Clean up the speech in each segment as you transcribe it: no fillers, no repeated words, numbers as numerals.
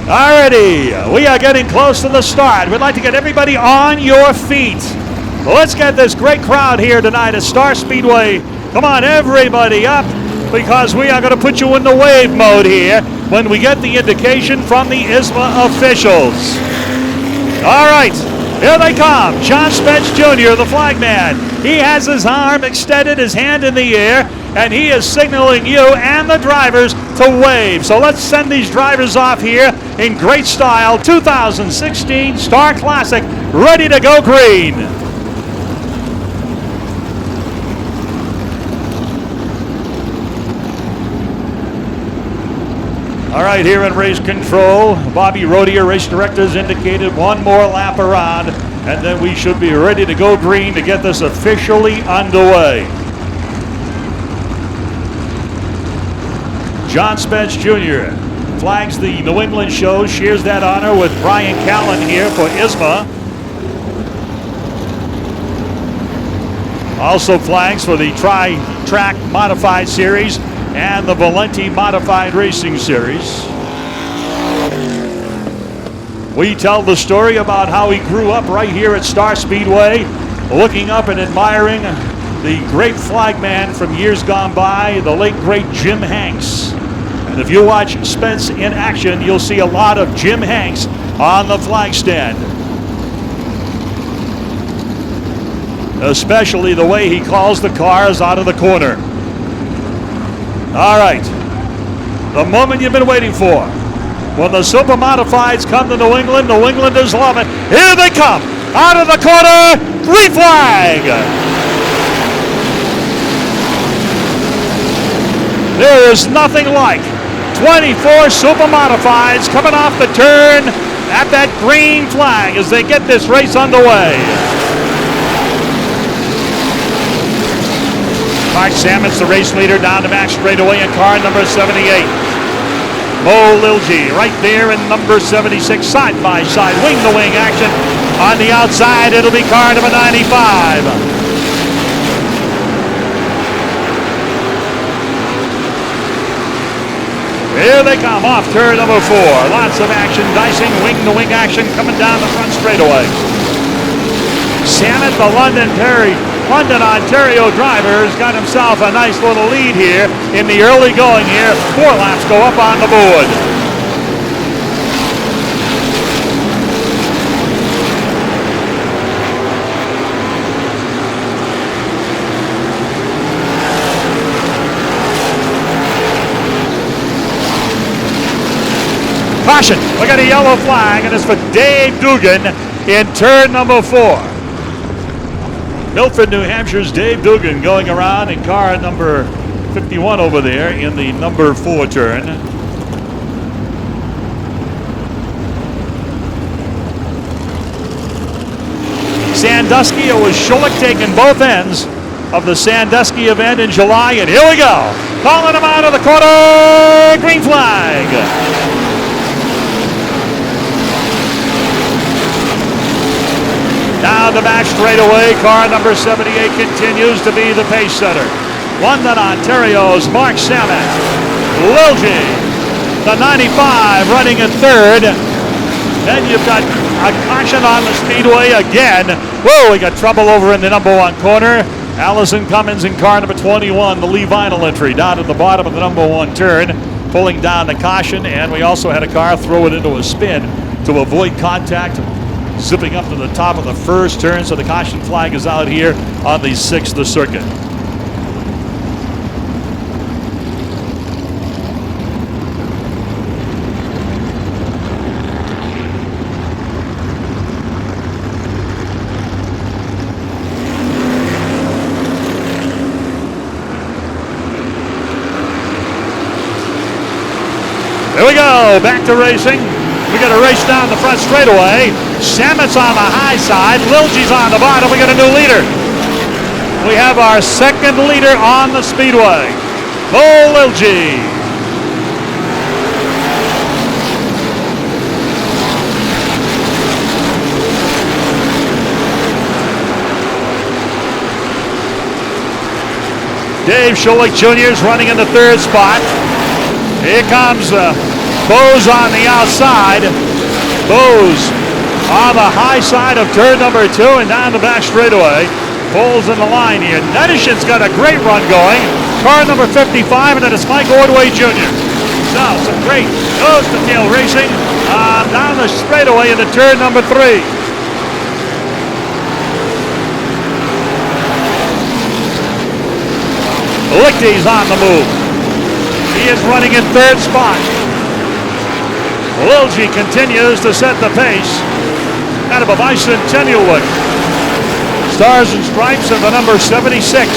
Alrighty, we are getting close to the start. We'd like to get everybody on your feet. Let's get this great crowd here tonight at Star Speedway. Come on, everybody up, because we are going to put you in the wave mode here when we get the indication from the ISMA officials. All right, here they come. John Spence Jr., the flagman. He has his arm extended, his hand in the air, and he is signaling you and the drivers to wave. So let's send these drivers off here in great style. 2016 Star Classic, ready to go green. All right, here in race control, Bobby Rodier, race director, has indicated one more lap around, and then we should be ready to go green to get this officially underway. John Spence Jr. flags the New England show, shares that honor with Brian Callen here for ISMA. Also flags for the Tri-Track Modified Series and the Valenti Modified Racing Series. We tell the story about how he grew up right here at Star Speedway, looking up and admiring the great flagman from years gone by, the late great Jim Hanks. And if you watch Spence in action, you'll see a lot of Jim Hanks on the flag stand. Especially the way he calls the cars out of the corner. All right, the moment you've been waiting for. When the Supermodifieds come to New England, New Englanders love it. Here they come, out of the corner, green flag. There is nothing like 24 Supermodifieds coming off the turn at that green flag as they get this race underway. Mark Sammons, the race leader, down the back straightaway in car number 78. Mo Lilji right there in number 76, side by side, wing to wing action. On the outside, it'll be car number 95. Here they come off turn number 4. Lots of action, dicing, wing to wing action coming down the front straightaway. Sammons, the London, Ontario driver, has got himself a nice little lead here in the early going here. 4 laps go up on the board. Caution, we got a yellow flag, and it's for Dave Dugan in turn number 4. Milford, New Hampshire's Dave Dugan going around in car number 51 over there in the number 4 turn. Sandusky, it was Schulich taking both ends of the Sandusky event in July, and here we go. Calling him out of the corner, green flag. Down the back straightaway, car number 78 continues to be the pace setter. London, Ontario's Mark Sammons. Lilji, the 95, running in third. Then you've got a caution on the speedway again. Whoa, we got trouble over in the number 1 corner. Allison Cummins in car number 21, the Lee Vinyl entry, down at the bottom of the number 1 turn, pulling down the caution, and we also had a car throw it into a spin to avoid contact, zipping up to the top of the first turn, so the caution flag is out here on the 6th of the circuit. Here we go, back to racing. We got a race down the front straightaway. Sammons on the high side. Lilji's on the bottom. We got a new leader. We have our second leader on the speedway. Mo Lilji. Dave Schulich Jr. is running in the 3rd spot. Here comes Bose on the outside. Bose on the high side of turn number 2 and down the back straightaway. Pulls in the line here. Nedishin's got a great run going. Car number 55, and then it's Mike Ordway Jr. So some great nose-to-tail racing down the straightaway into turn number 3. Lichty's on the move. He is running in 3rd spot. Lilji continues to set the pace. Out of a Bicentennial. Stars and Stripes of the number 76.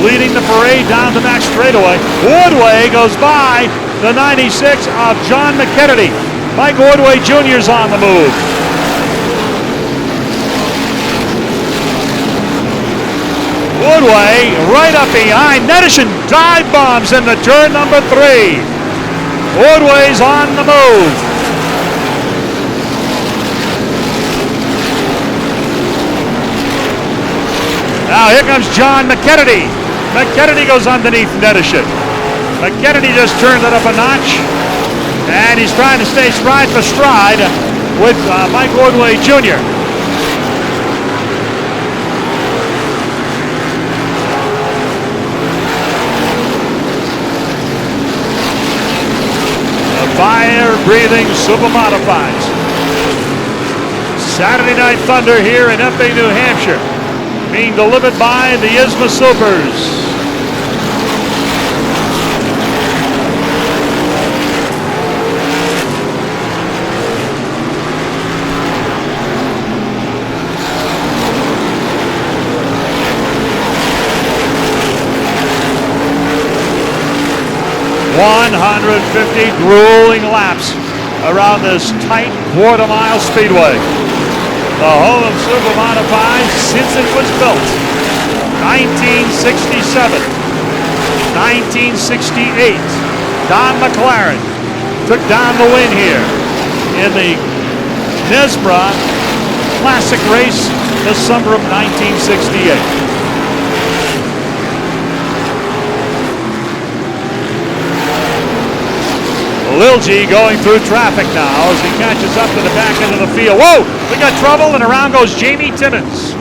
Leading the parade down the back straightaway. Ordway goes by the 96 of John McKennedy. Mike Ordway Jr.'s on the move. Ordway right up behind. Nedishin dive bombs into turn number 3. Ordway's on the move. Now here comes John McKennedy. McKennedy goes underneath Nedishin. McKennedy just turned it up a notch. And he's trying to stay stride for stride with Mike Ordway Jr. Fire-breathing Supermodifieds. Saturday Night Thunder here in Epping, New Hampshire, being delivered by the ISMA Supers. Grueling laps around this tight quarter-mile speedway. The home of Supermodifieds since it was built. 1967, 1968. Don McLaren took down the win here in the ISMA Classic race the summer of 1968. Lilji going through traffic now as he catches up to the back end of the field. Whoa! We got trouble, and around goes Jamie Timmons.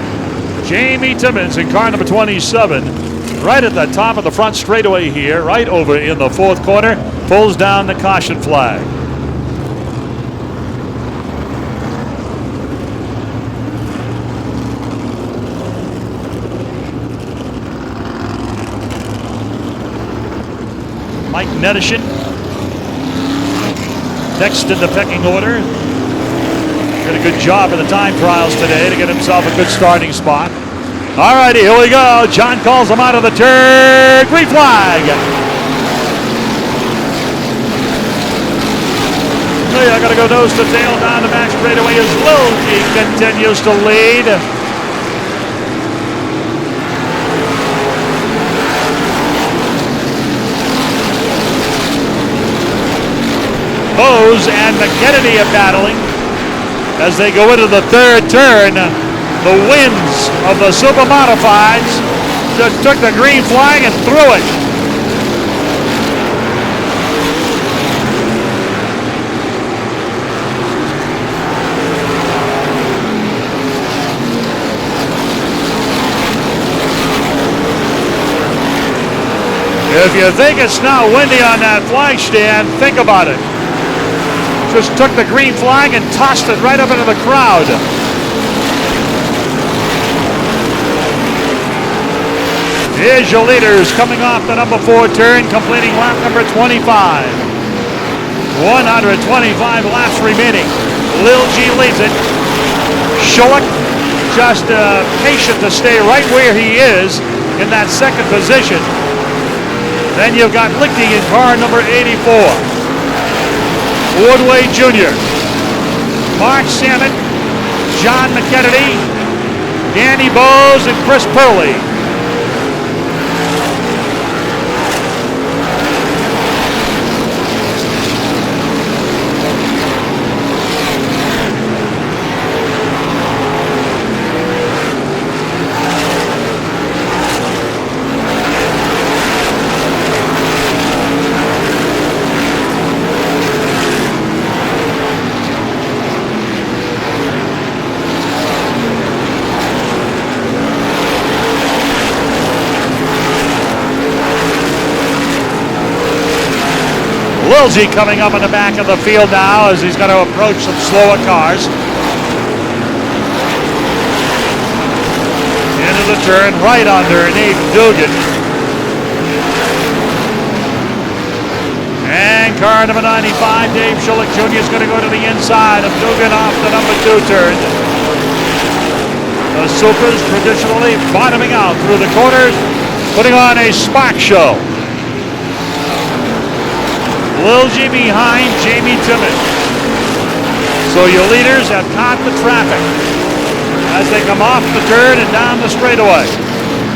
Jamie Timmons in car number 27, right at the top of the front straightaway here, right over in the 4th corner, pulls down the caution flag. Mike Nedishin next in the pecking order. Did a good job in the time trials today to get himself a good starting spot. All righty, here we go. John calls him out of the turn. Green flag. So I got to go nose to tail down the back straightaway as Lilji continues to lead. Bose and McKennedy are battling as they go into the 3rd turn. The winds of the Supermodifieds just took the green flag and threw it. If you think it's not windy on that flag stand, think about it. Just took the green flag and tossed it right up into the crowd. Here's your leaders coming off the number 4 turn, completing lap number 25. 125 laps remaining. Lilji leads it. Schulich just patient to stay right where he is in that 2nd position. Then you've got Lichty in car number 84. Ordway Jr., Mark Salmon, John McKennedy, Danny Bose, and Chris Purley. Lilji coming up in the back of the field now as he's going to approach some slower cars. Into the turn, right under Nathan Dugan. And car number 95, Dave Schulich Jr. is going to go to the inside of Dugan off the number 2 turn. The Supers traditionally bottoming out through the corners, putting on a spark show. Lilji behind Jamie Timmons. So your leaders have caught the traffic as they come off the turn and down the straightaway.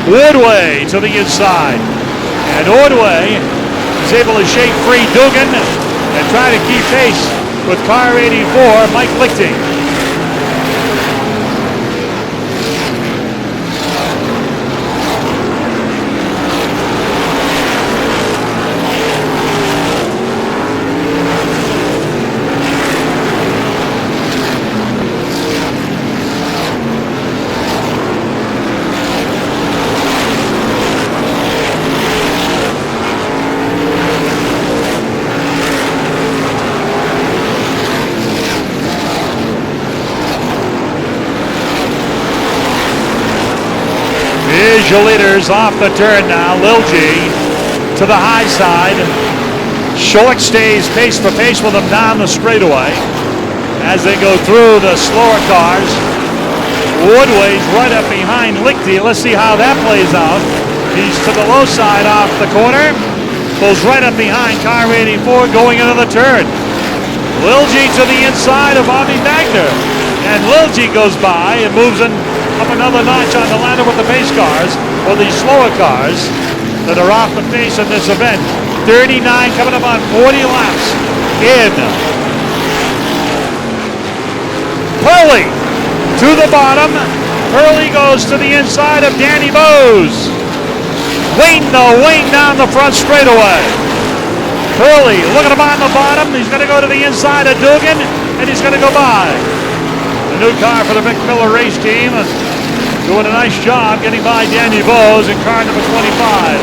Woodway to the inside. And Woodway is able to shake free Dugan and try to keep pace with car 84, Mike Lichty. Here's your leaders off the turn now. Lilji to the high side. Schulich stays pace for pace with them down the straightaway as they go through the slower cars. Woodway's right up behind Lichty. Let's see how that plays out. He's to the low side off the corner. Pulls right up behind car 84 going into the turn. Lilji to the inside of Bobby Wagner. And Lilji goes by and moves in up another notch on the ladder with the pace cars, or the slower cars that are off the pace in this event. 39 coming up on 40 laps in. Hurley to the bottom. Hurley goes to the inside of Danny Bose. Wayne down the front straightaway. Hurley looking him on the bottom. He's going to go to the inside of Dugan, and he's going to go by. The new car for the Mick Miller race team doing a nice job getting by Danny Bose in car number 25.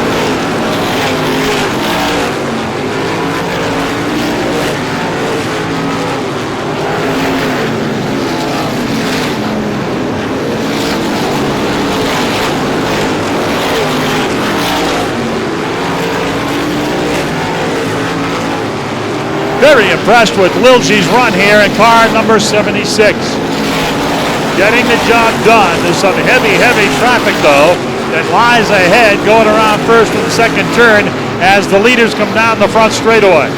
Very impressed with Lilji's run here in car number 76. Getting the job done. There's some heavy traffic, though, that lies ahead going around first and second turn as the leaders come down the front straightaway.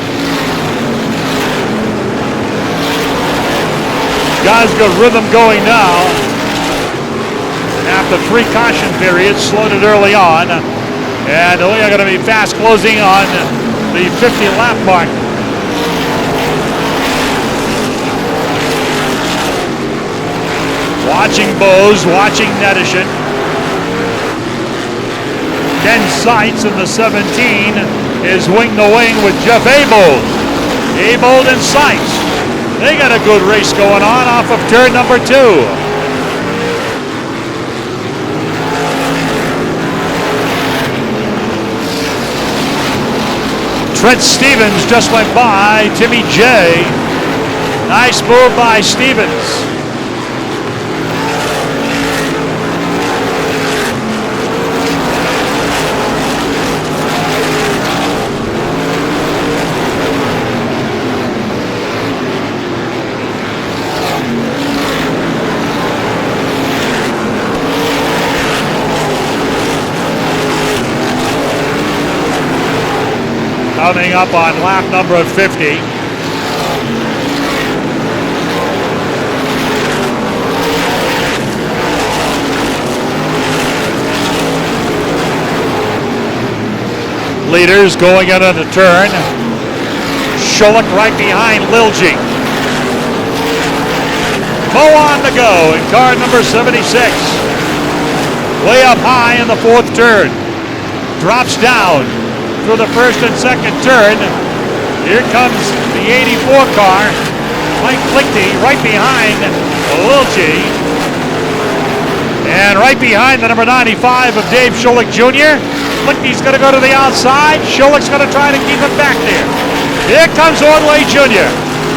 Guys got rhythm going now. After 3 caution periods, slowed it early on. And we are going to be fast closing on the 50 lap mark. Watching Bose, watching Nedishin. Ken Seitz in the 17 is wing to wing with Jeff Abold. Abold and Seitz. They got a good race going on off of turn number 2. Trent Stevens just went by Timmy J. Nice move by Stevens. Coming up on lap number 50. Leaders going into the turn. Schulich right behind Lilji. Mo on to go in car number 76. Way up high in the 4th turn. Drops down through the 1st and 2nd turn. Here comes the 84 car. Mike Lichty right behind Lilji. And right behind the number 95 of Dave Schulich Jr. Lichty's going to go to the outside. Schulich's going to try to keep it back there. Here comes Ordway Jr.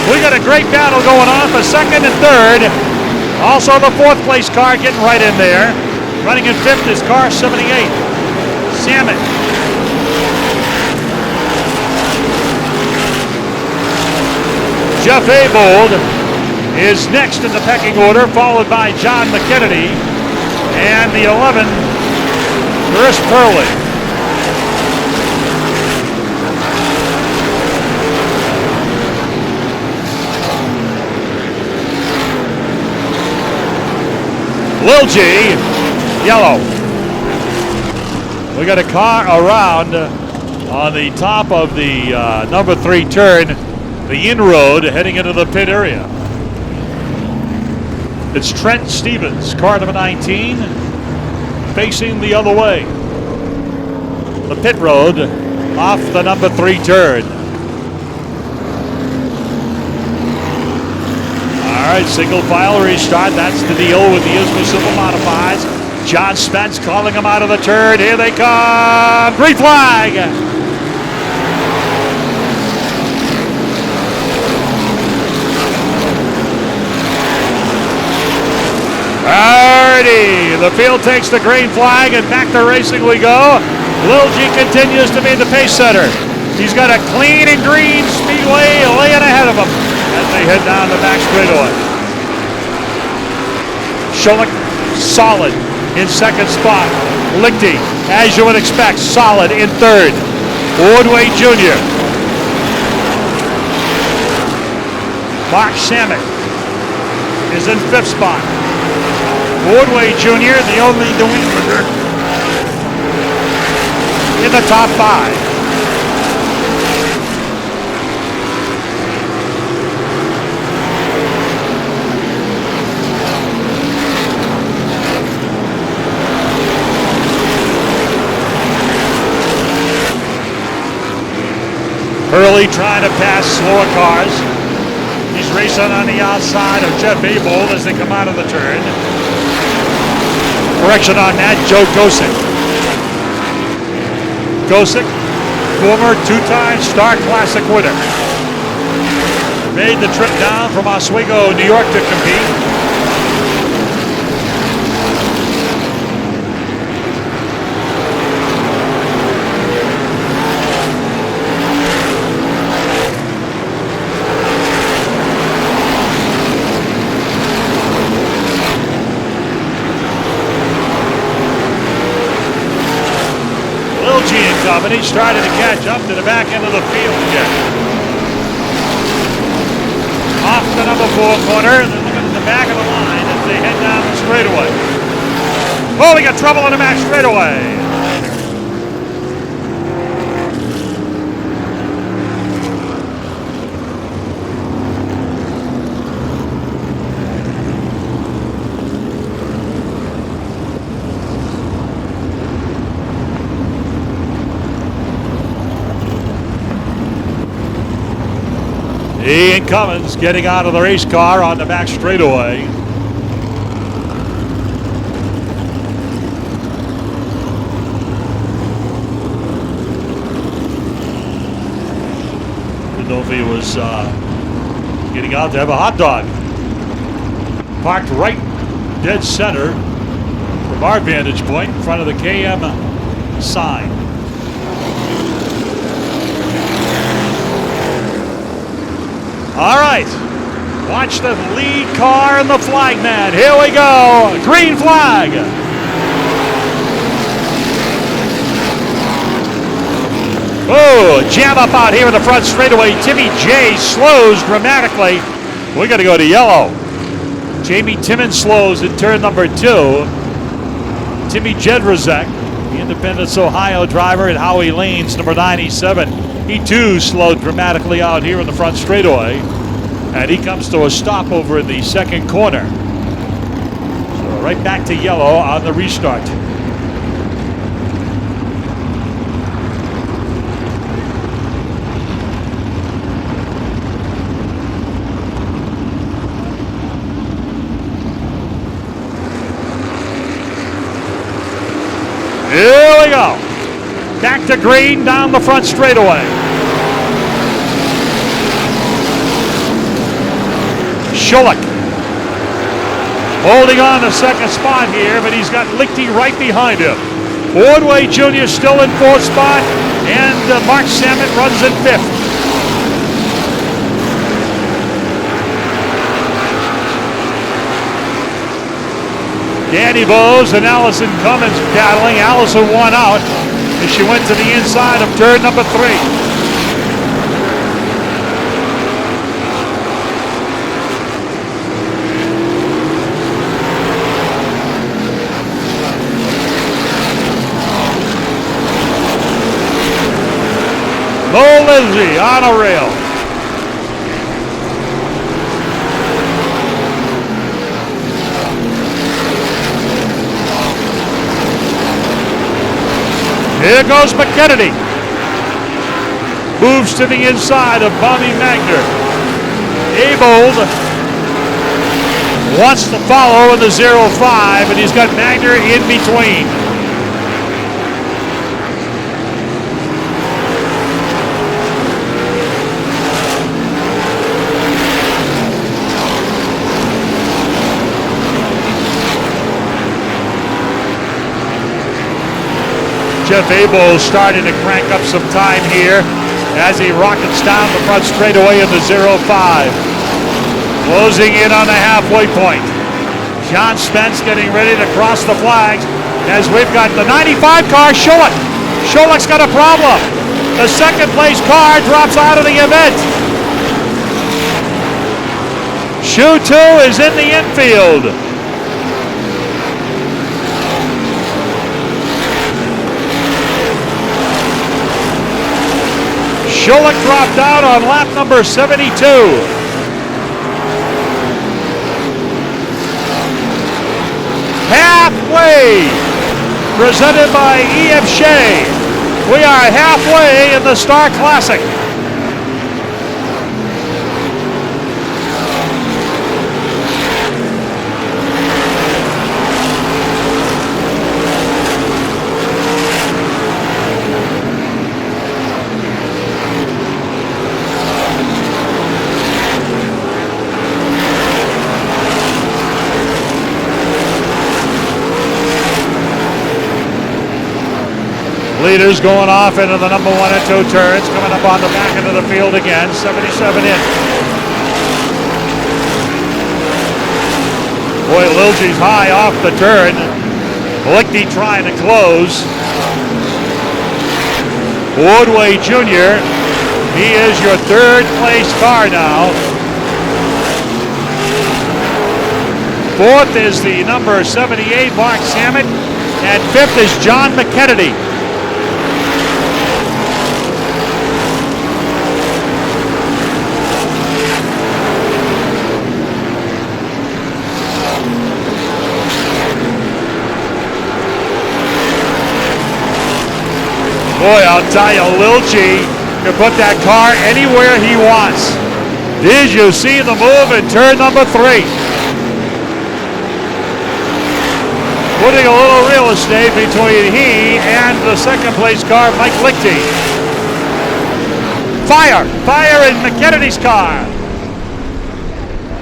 We got a great battle going on for second and third. Also the fourth place car getting right in there. Running in fifth is car 78. Salmon. Jeff Abold is next in the pecking order, followed by John McKennedy and the 11, Chris Purley. Lil G, yellow. We got a car around on the top of the number 3 turn, the in-road heading into the pit area. It's Trent Stevens, car number 19, facing the other way. The pit road off the number 3 turn. All right, single file restart. That's the deal with the ISMA Supermodifieds. John Spence calling them out of the turn. Here they come. Green flag. Alrighty, the field takes the green flag and back to racing we go. Lil G continues to be the pace setter. He's got a clean and green Speedway laying ahead of him as they head down the back straightaway. Scholich solid in second spot. Lichty, as you would expect, solid in third. Ordway Jr. Mark Samick is in fifth spot. Ordway Jr., the only New Englander in the top 5. Hurley trying to pass slower cars. He's racing on the outside of Jeff Abold as they come out of the turn. Correction on that, Joe Gosick. Gosick, former 2-time Star Classic winner. Made the trip down from Oswego, New York to compete. And he's starting to catch up to the back end of the field again. Off the number 4 corner, and then looking at the back of the line as they head down the straightaway. Oh, we got trouble on the back straightaway. Ian Cummins getting out of the race car on the back straightaway. Didn't know if he was getting out to have a hot dog. Parked right dead center from our vantage point in front of the KM sign. All right, watch the lead car and the flag man. Here we go, green flag. Oh, jam up out here in the front straightaway. Timmy J slows dramatically. We got to go to yellow. Jamie Timmons slows in turn number 2. Timmy Jedrzak, the Independence Ohio driver, and Howie Lanes, number 97. He too slowed dramatically out here in the front straightaway, and he comes to a stop over in the second corner. So right back to yellow on the restart. Here we go. Back to green down the front straightaway. Schulich. Holding on to second spot here, but he's got Lichty right behind him. Speedway Jr. still in fourth spot, and Mark Samet runs in fifth. Danny Bowes and Allison Cummins battling. Allison won out as she went to the inside of turn number 3. Mo Lindsay on a rail. Here goes McKennedy. Moves to the inside of Bobby Magner. Abold wants to follow in the 0-5, and he's got Magner in between. Jeff Abold starting to crank up some time here as he rockets down the front straightaway in the 0-5. Closing in on the halfway point. John Spence getting ready to cross the flags as we've got the 95 car, Schulich. Schulich's got a problem. The second place car drops out of the event. Shoe 2 is in the infield. Schulich dropped out on lap number 72. Halfway, presented by E.F. Shea. We are halfway in the Star Classic. Leaders going off into the number 1 and 2 turns, coming up on the back end of the field again, 77 in. Boy, Lilje's high off the turn. Lichty trying to close. Speedway Jr., he is your third place car now. Fourth is the number 78, Mark Samet, and fifth is John McKennedy. Boy, I'll tell you, Lilje can put that car anywhere he wants. Did you see the move in turn number 3? Putting a little real estate between he and the second place car, Mike Lichty. Fire in McKennedy's car.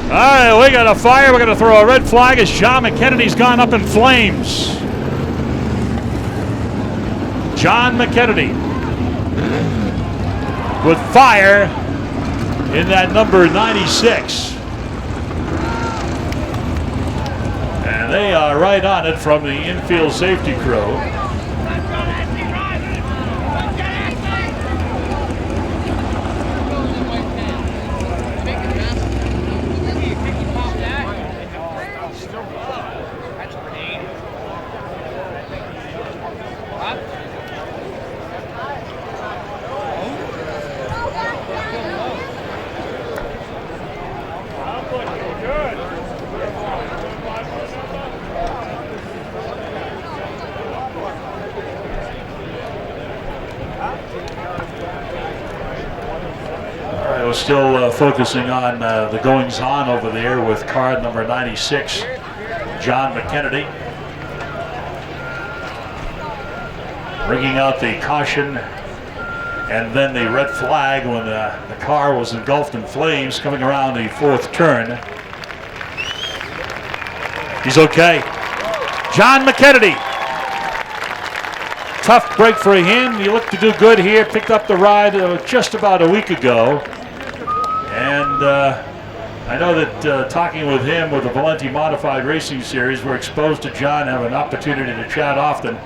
All right, we got a fire. We're going to throw a red flag as John McKennedy's gone up in flames. John McKennedy with fire in that number 96. And they are right on it from the infield safety crew. Still focusing on the goings-on over there with car number 96, John McKennedy. Ringing out the caution and then the red flag when the car was engulfed in flames coming around the fourth turn. He's okay. John McKennedy. Tough break for him. He looked to do good here. Picked up the ride just about a week ago. And I know that talking with him with the Valenti Modified Racing Series, we're exposed to John, have an opportunity to chat often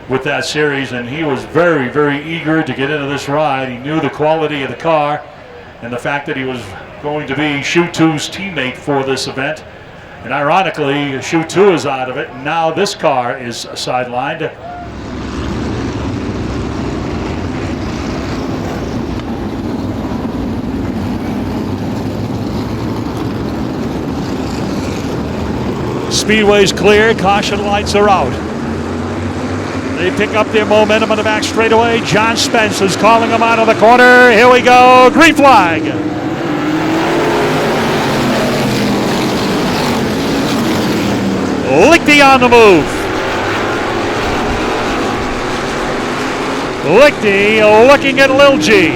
with that series, and he was very, very eager to get into this ride. He knew the quality of the car and the fact that he was going to be Shoe 2's teammate for this event. And ironically, Shoe 2 is out of it, and now this car is sidelined. Speedway's clear, caution lights are out. They pick up their momentum on the back straightaway. John Spence is calling them out of the corner. Here we go, green flag. Lichty on the move. Lichty looking at Lil G.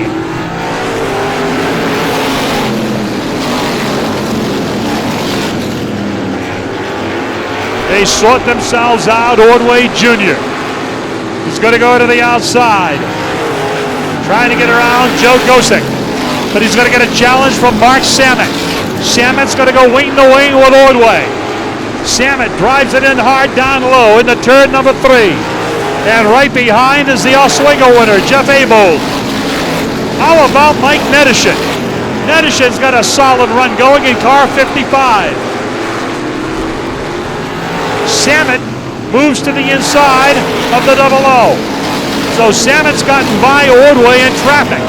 They sort themselves out. Ordway Jr. He's going to go to the outside. Trying to get around Joe Gosick. But he's going to get a challenge from Mark Samet. Samet's going to go wing to wing with Ordway. Samet drives it in hard down low into turn number 3. And right behind is the Oswego winner, Jeff Abold. How about Mike Nedishin? Nedishin's got a solid run going in car 55. Samet moves to the inside of the double O. So Samet's gotten by Ordway in traffic.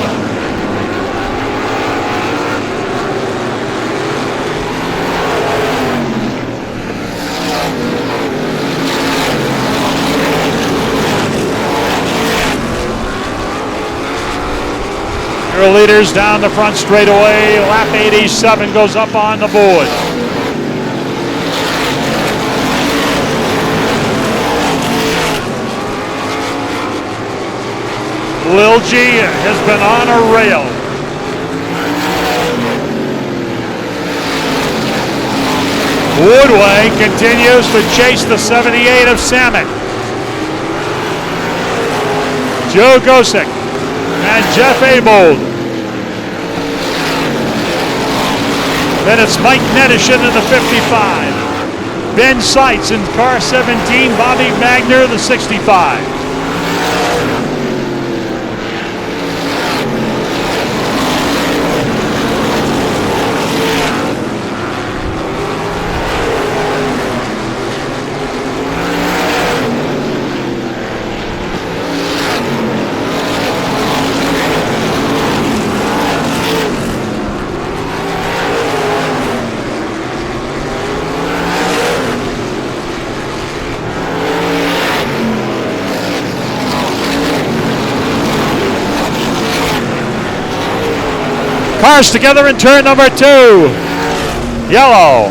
Your leaders down the front straightaway. Lap 87 goes up on the board. Lil G has been on a rail. Woodway continues to chase the 78 of Samet. Joe Gosick and Jeff Abold. Then it's Mike Nedishin in the 55. Ben Seitz in car 17, Bobby Magner the 65. Cars together in turn number 2. Yellow.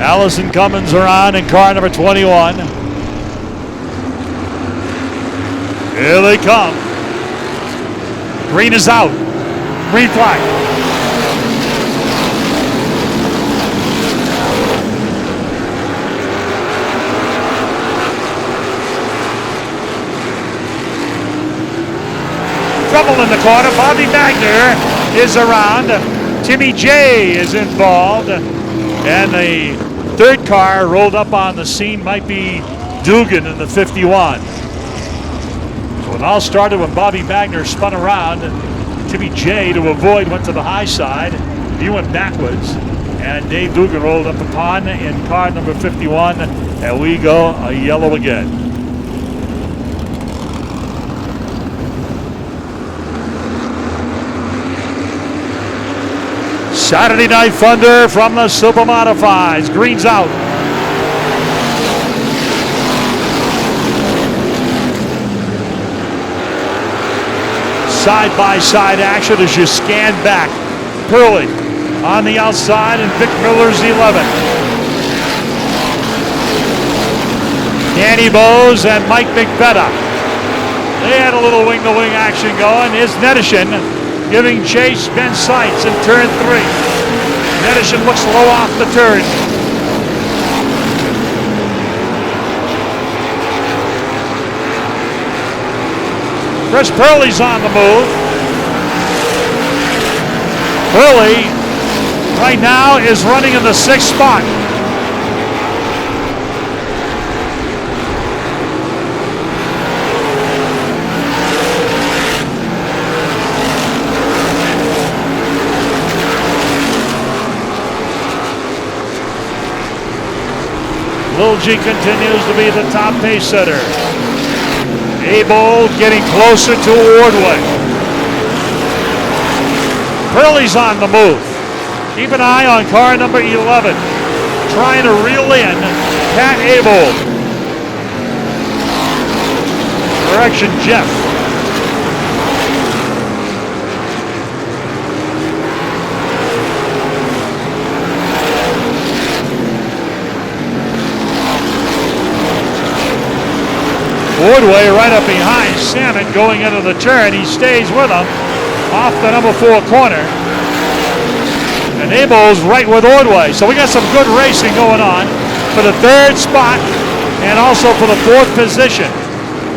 Allison Cummins are on in car number 21. Here they come. Green is out. Green flag. Trouble in the corner. Bobby Magner is around. Timmy J is involved. And the third car rolled up on the scene might be Dugan in the 51. So it all started when Bobby Magner spun around. Timmy J, to avoid, went to the high side. He went backwards. And Dave Dugan rolled up upon in car number 51. And we go a yellow again. Saturday Night Thunder from the Supermodifieds. Green's out. Side-by-side action as you scan back. Purley on the outside and Vic Miller's 11. Danny Bowes and Mike McVetta. They had a little wing-to-wing action going. Here's Nedishin giving chase. Ben Seitz in turn 3. Nedishin looks low off the turn. Chris Purley's on the move. Purley right now is running in the 6th spot. Lil G continues to be the top pace setter. Abel getting closer to Ordway. Purley's on the move. Keep an eye on car number 11. Trying to reel in Pat Abel. Correction, Jeff. Ordway right up behind Salmon going into the turn. He stays with him off the number 4 corner. And Abel's right with Ordway. So we got some good racing going on for the 3rd spot and also for the 4th position.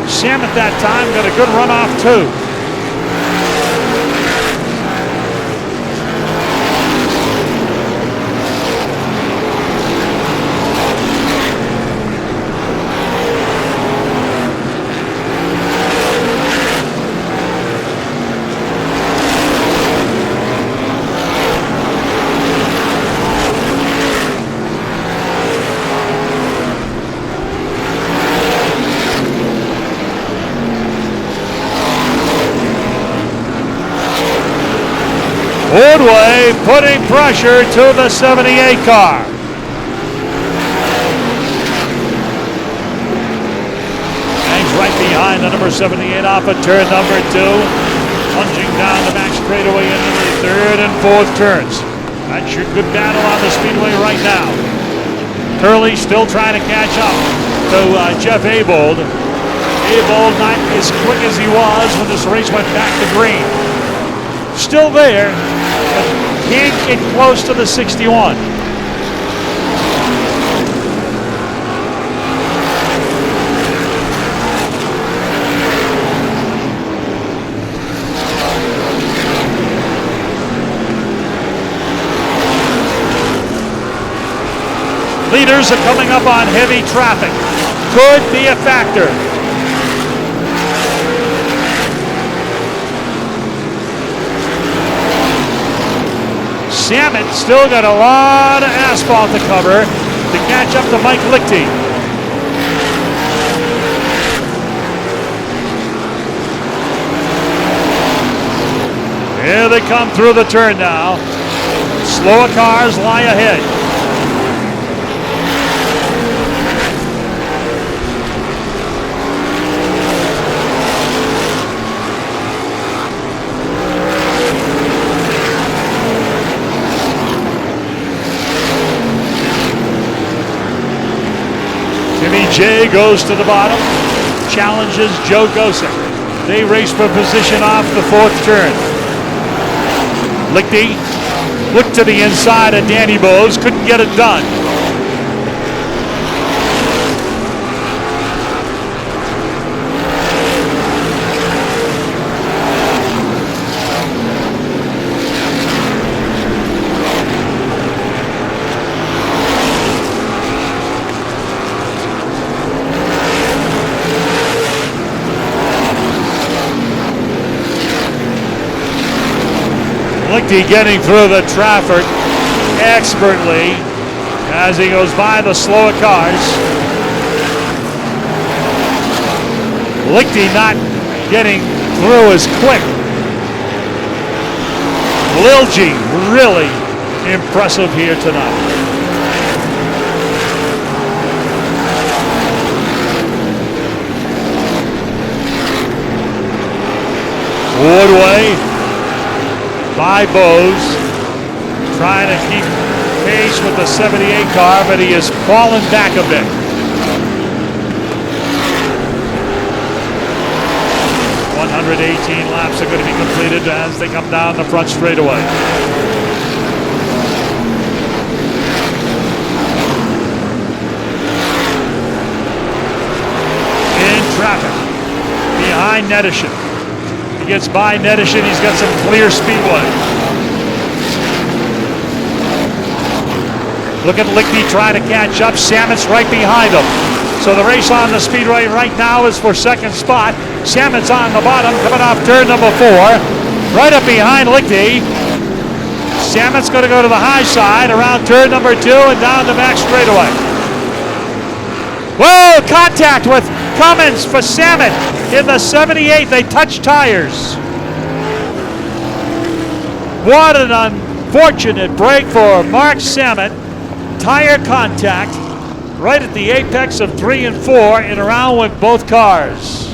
Sam at that time got a good run off too. Ordway putting pressure to the 78 car. Hangs right behind the number 78 off of turn number 2. Plunging down the back straightaway into the 3rd and 4th turns. That's your good battle on the Speedway right now. Curley still trying to catch up to Jeff Abold. Abold not as quick as he was when this race went back to green. Still there, but can't get close to the 61. Leaders are coming up on heavy traffic. Could be a factor. Salmon still got a lot of asphalt to cover to catch up to Mike Lichty. Here they come through the turn now. Slower cars lie ahead. Jay goes to the bottom, challenges Joe Gosek. They race for position off the 4th turn. Lichty looked to the inside of Danny Bowes, couldn't get it done. Lichty getting through the traffic expertly as he goes by the slower cars. Lichty not getting through as quick. Lilji really impressive here tonight. Woodway by Bowes, trying to keep pace with the 78 car, but he has fallen back a bit. 118 laps are going to be completed as they come down the front straightaway. In traffic, behind Nedishin. He gets by Nedishin, he's got some clear speedway. Look at Lichty trying to catch up. Samet's right behind him. So the race on the speedway right now is for second spot. Samet's on the bottom, coming off turn number 4. Right up behind Lichty. Samet's going to go to the high side around turn number 2 and down the back straightaway. Whoa, contact with Cummins for Samet in the 78. They touch tires. What an unfortunate break for Mark Samet. Tire contact right at the apex of 3 and 4 and around with both cars.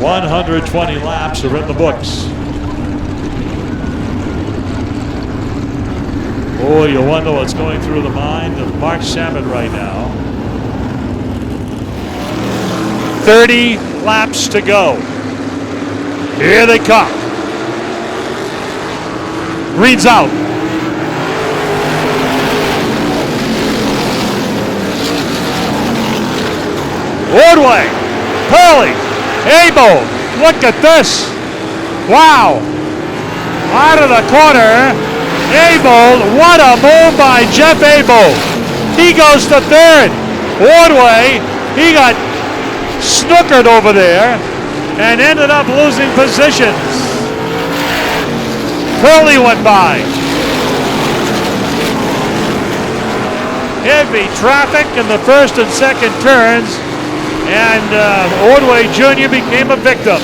.120 laps are in the books. Oh, you wonder what's going through the mind of Mark Samet right now. 30 laps to go. Here they come. Green's out. Woodway, Pearly, Abel, look at this. Wow. Out of the corner. Abel, what a move by Jeff Abel. He goes to third. Woodway, he got snookered over there and ended up losing positions. Curley went by. Heavy traffic in the first and second turns. And Ordway Jr. became a victim.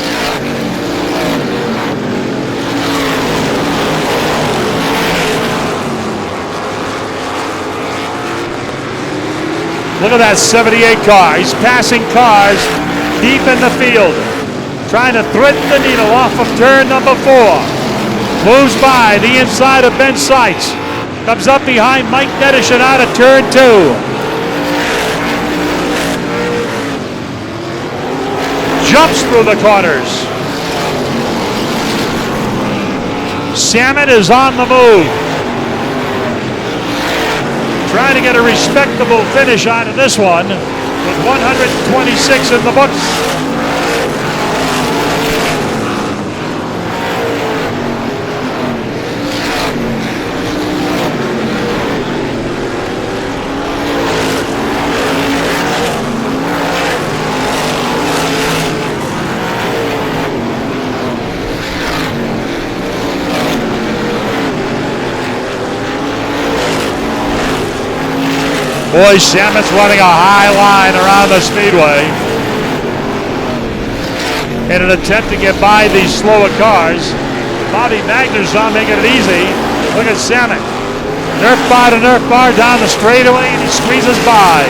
Look at that 78 car. He's passing cars deep in the field. Trying to thread the needle off of turn number 4. Moves by the inside of Ben Seitz. Comes up behind Mike Nedishin out of turn 2. Jumps through the corners. Samet is on the move. Trying to get a respectable finish out of this one with 126 in the books. Boy, Samet's running a high line around the speedway in an attempt to get by these slower cars. Bobby Magner's not making it easy. Look at Samet. Nerf bar to nerf bar down the straightaway, and he squeezes by.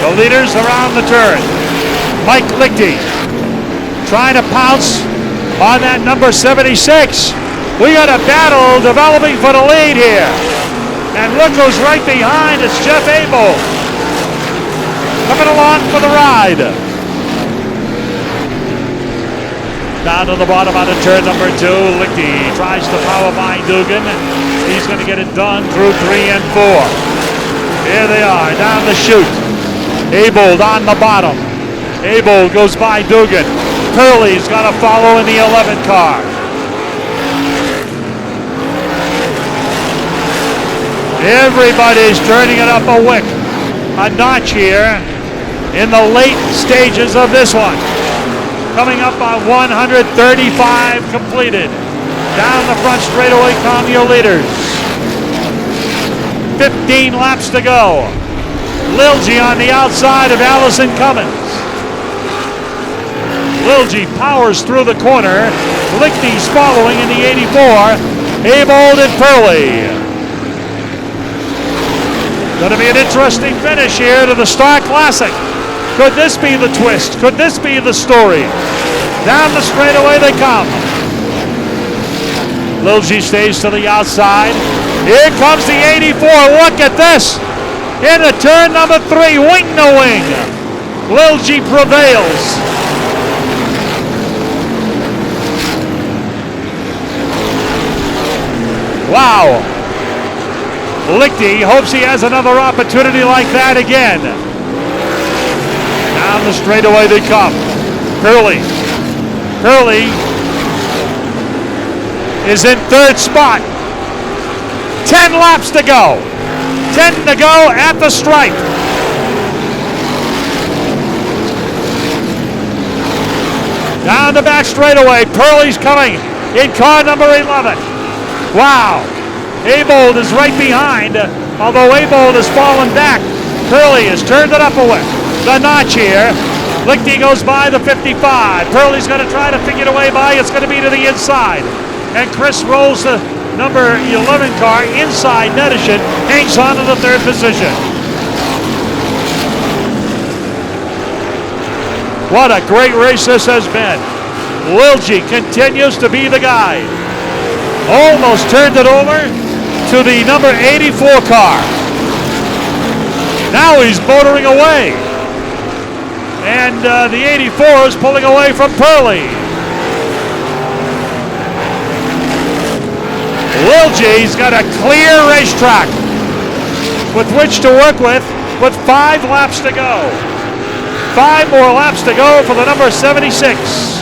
The leaders around the turn. Mike Lichty trying to pounce on that number 76. We got a battle developing for the lead here. And look who's right behind. It's Jeff Abel. Coming along for the ride. Down to the bottom out of turn number 2. Lichty tries to power by Dugan. He's going to get it done through 3 and 4. Here they are down the chute. Abel on the bottom. Abel goes by Dugan. Curley's got to follow in the 11 car. Everybody's turning it up a notch here in the late stages of this one. Coming up on 135 completed. Down the front straightaway come your leaders. 15 laps to go. Lilji on the outside of Allison Cummins. Lilji powers through the corner. Lichty's following in the 84. Abold and Purley. Going to be an interesting finish here to the Star Classic. Could this be the twist? Could this be the story? Down the straightaway they come. Lilji stays to the outside. Here comes the 84. Look at this. Into turn number 3, wing to wing. Lilji prevails. Wow. Lichty hopes he has another opportunity like that again. Down the straightaway they come. Purley is in 3rd spot. 10 laps to go. 10 to go at the stripe. Down the back straightaway. Purley's coming in car number 11. Wow. Abold is right behind, although Abold has fallen back. Purley has turned it up the notch here. Lichty goes by the 55. Purley's going to try to figure a way by. It's going to be to the inside. And Chris rolls the number 11 car inside. Nedishin hangs on to the 3rd position. What a great race this has been. Lilji continues to be the guy. Almost turned it over to the number 84 car. Now he's motoring away. And the 84 is pulling away from Purley. Lilji's got a clear racetrack with which to work with 5 laps to go. 5 more laps to go for the number 76.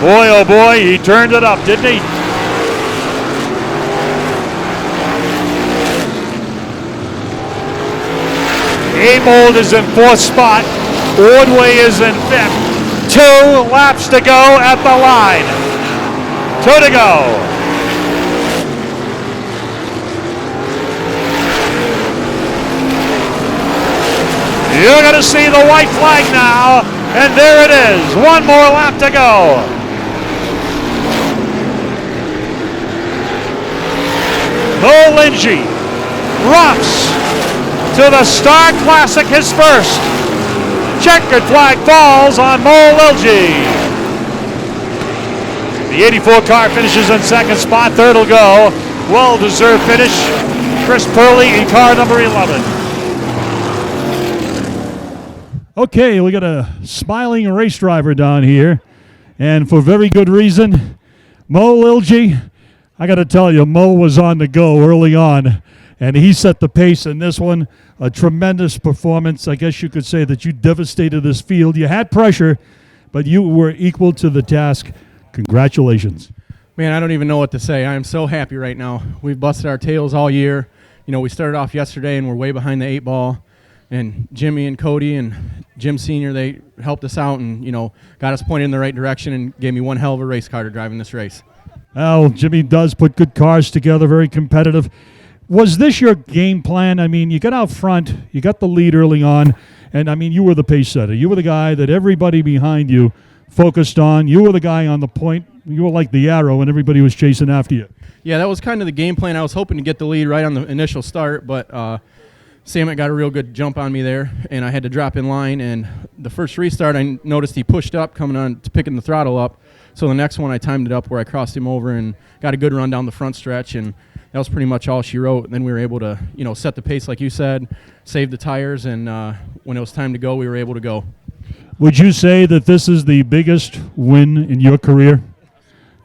Boy, oh boy, he turned it up, didn't he? Abold is in 4th spot. Ordway is in 5th. 2 laps to go at the line. 2 to go. You're going to see the white flag now, and there it is. 1 more lap to go. Mo Lilji romps to the Star Classic, his first. Checkered flag falls on Mo Lilji. The 84 car finishes in 2nd spot. 3rd will go. Well-deserved finish. Chris Purley in car number 11. Okay, we got a smiling race driver down here, and for very good reason. Mo Lilji, I got to tell you, Mo was on the go early on, and he set the pace in this one. A tremendous performance. I guess you could say that you devastated this field. You had pressure, but you were equal to the task. Congratulations. Man, I don't even know what to say. I am so happy right now. We've busted our tails all year. You know, we started off yesterday, and we're way behind the 8 ball. And Jimmy and Cody and Jim Sr., they helped us out and, you know, got us pointed in the right direction and gave me one hell of a race car to drive in this race. Well, Jimmy does put good cars together, very competitive. Was this your game plan? I mean, you got out front, you got the lead early on, and, I mean, you were the pace setter. You were the guy that everybody behind you focused on. You were the guy on the point. You were like the arrow, and everybody was chasing after you. Yeah, that was kind of the game plan. I was hoping to get the lead right on the initial start, but Samet got a real good jump on me there, and I had to drop in line. And the first restart, I noticed he pushed up coming on to picking the throttle up. So the next one, I timed it up where I crossed him over and got a good run down the front stretch, and that was pretty much all she wrote. And then we were able to, you know, set the pace like you said, save the tires, and when it was time to go, we were able to go. Would you say that this is the biggest win in your career?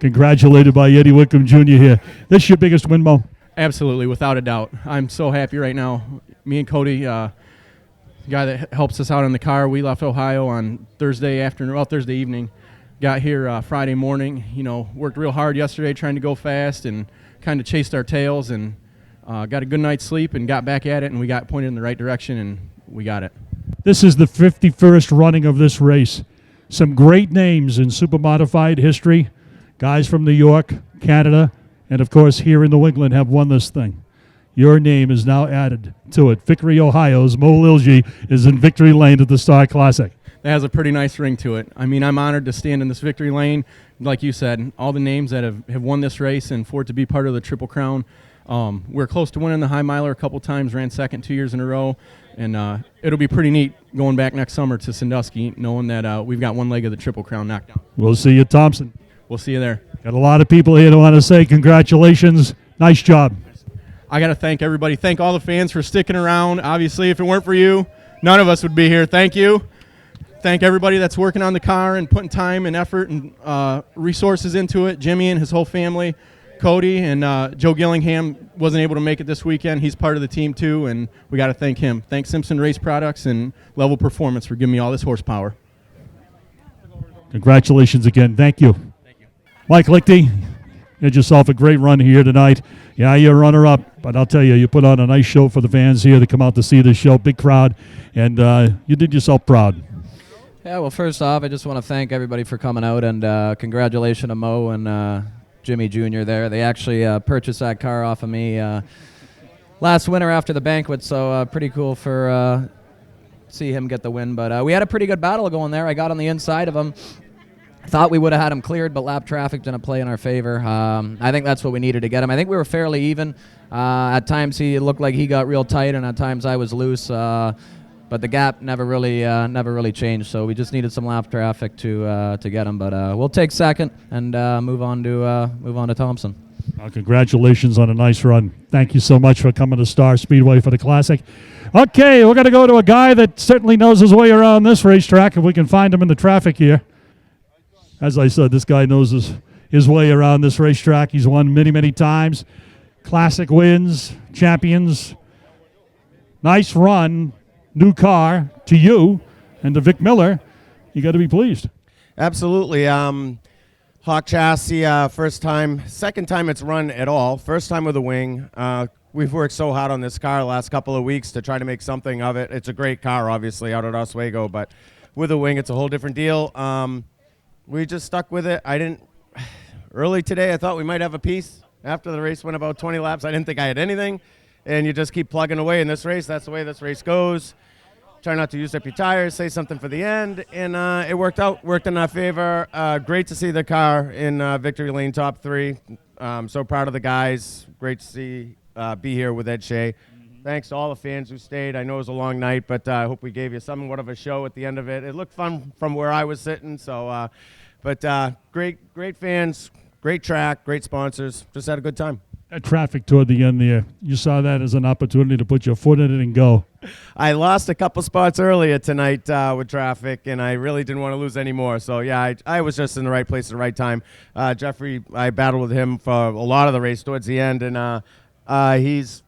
Congratulated by Eddie Wickham Jr. here. This is your biggest win, Mo? Absolutely, without a doubt. I'm so happy right now. Me and Cody, the guy that helps us out in the car, we left Ohio on Thursday evening. got here Friday morning. You know, worked real hard yesterday trying to go fast and kind of chased our tails, and got a good night's sleep and got back at it, and we got pointed in the right direction, and we got it. This is the 51st running of this race. Some great names in Supermodified history. Guys from New York, Canada, and of course here in New England have won this thing. Your name is now added to it. Victory, Ohio's Mo Lilje is in Victory Lane at the Star Classic. That has a pretty nice ring to it. I mean, I'm honored to stand in this Victory Lane. Like you said, all the names that have won this race, and for it to be part of the Triple Crown. We're close to winning the High Miler a couple times, ran second 2 years in a row, and it'll be pretty neat going back next summer to Sandusky, knowing that we've got one leg of the Triple Crown knocked down. We'll see you at Thompson. We'll see you there. Got a lot of people here that want to say congratulations. Nice job. I got to thank everybody. Thank all the fans for sticking around. Obviously, if it weren't for you, none of us would be here. Thank you. Thank everybody that's working on the car and putting time and effort and resources into it. Jimmy and his whole family, Cody, and Joe Gillingham wasn't able to make it this weekend. He's part of the team too, and we got to thank him. Thanks Simpson Race Products and Level Performance for giving me all this horsepower. Congratulations again. Thank you. Thank you. Mike Lichty, you had yourself a great run here tonight. Yeah, you're a runner-up, but I'll tell you, you put on a nice show for the fans here to come out to see this show. Big crowd, and you did yourself proud. Yeah, well, first off, I just want to thank everybody for coming out, and congratulations to Mo and Jimmy Jr. there. They actually purchased that car off of me last winter after the banquet, so pretty cool for see him get the win. But we had a pretty good battle going there. I got on the inside of him. Thought we would have had him cleared, but lap traffic didn't play in our favor. I think that's what we needed to get him. I think we were fairly even. At times he looked like he got real tight, and at times I was loose. But the gap never really changed. So we just needed some lap traffic to get him. But we'll take second and move on to Thompson. Well, congratulations on a nice run. Thank you so much for coming to Star Speedway for the Classic. Okay, we're going to go to a guy that certainly knows his way around this racetrack, if we can find him in the traffic here. As I said, this guy knows his way around this racetrack. He's won many, many times. Classic wins, champions. Nice run, new car to you and to Vic Miller. You got to be pleased. Absolutely. Hawk chassis, first time, second time it's run at all. First time with a wing. We've worked so hard on this car the last couple of weeks to try to make something of it. It's a great car, obviously, out at Oswego, but with a wing, it's a whole different deal. We just stuck with it. Early today, I thought we might have a piece. After the race went about 20 laps, I didn't think I had anything. And you just keep plugging away in this race. That's the way this race goes. Try not to use up your tires, say something for the end. And it worked out, worked in our favor. Great to see the car in Victory Lane top 3. So proud of the guys. Great to see, be here with Ed Shea. Thanks to all the fans who stayed. I know it was a long night, but I hope we gave you somewhat of a show at the end of it. It looked fun from where I was sitting. So, great fans, great track, great sponsors. Just had a good time. That traffic toward the end there, you saw that as an opportunity to put your foot in it and go. I lost a couple spots earlier tonight with traffic, and I really didn't want to lose any more. So, yeah, I was just in the right place at the right time. Jeffrey, I battled with him for a lot of the race towards the end, and he's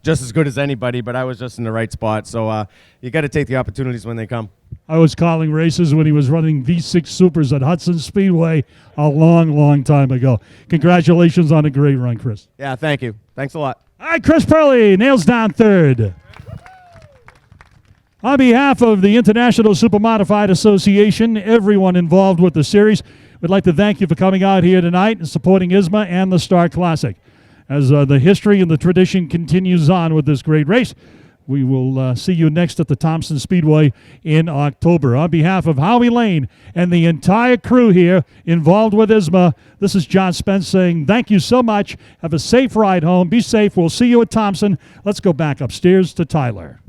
just as good as anybody, but I was just in the right spot. So you got to take the opportunities when they come. I was calling races when he was running V6 Supers at Hudson Speedway a long, long time ago. Congratulations on a great run, Chris. Yeah, thank you. Thanks a lot. All right, Chris Purley nails down third. On behalf of the International Supermodified Association, everyone involved with the series, we'd like to thank you for coming out here tonight and supporting ISMA and the Star Classic. As the history and the tradition continues on with this great race, we will see you next at the Thompson Speedway in October. On behalf of Howie Lane and the entire crew here involved with ISMA, this is John Spence saying thank you so much. Have a safe ride home. Be safe. We'll see you at Thompson. Let's go back upstairs to Tyler.